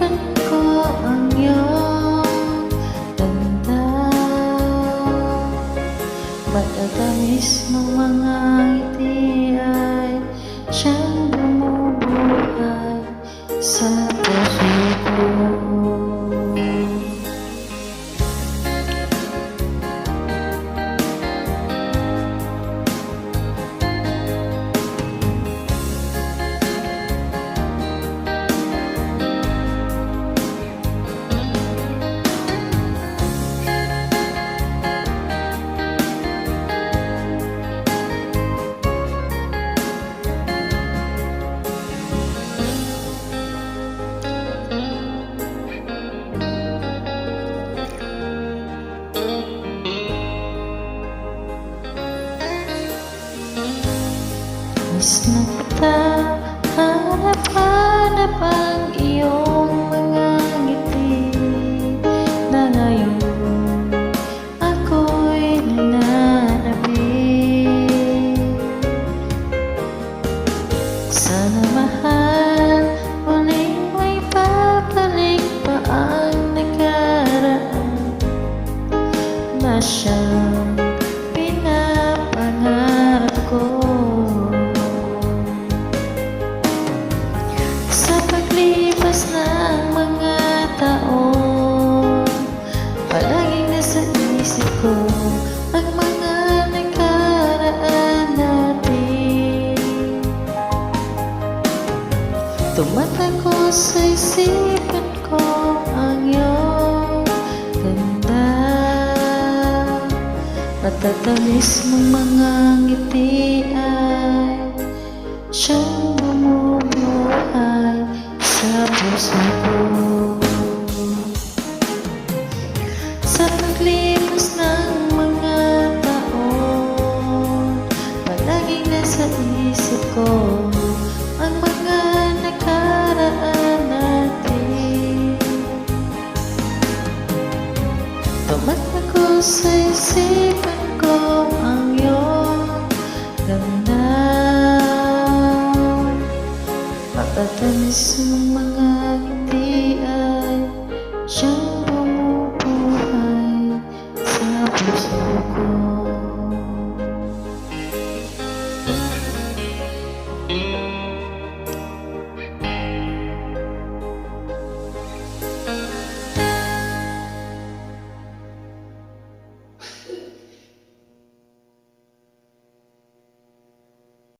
Naisipan ko ang iyong ganda, matatamis mong mga ngiti ay siyang bumubuhay sa puso ko. Miss na kita, hanap-hanap ang iyong mga ngiti, na ngayon ako'y nananabik. Sana mahal, muling may babalik pa ang nakaraan na siyang pinapangarap ko. Paglipas ng mga taon, palaging nasa isip ko ang mga nakaraan natin. Tumatakbo sa isipan ko ang iyong ganda, matatamis mong mga ngiti ay siyang bumubuhay sa puso ko. Sa paglipas ng mga taon, palaging nasa isip ko ang mga nakaraan natin. Tumatakbo sa isipan ko ang iyong ganda, matatamis mong mga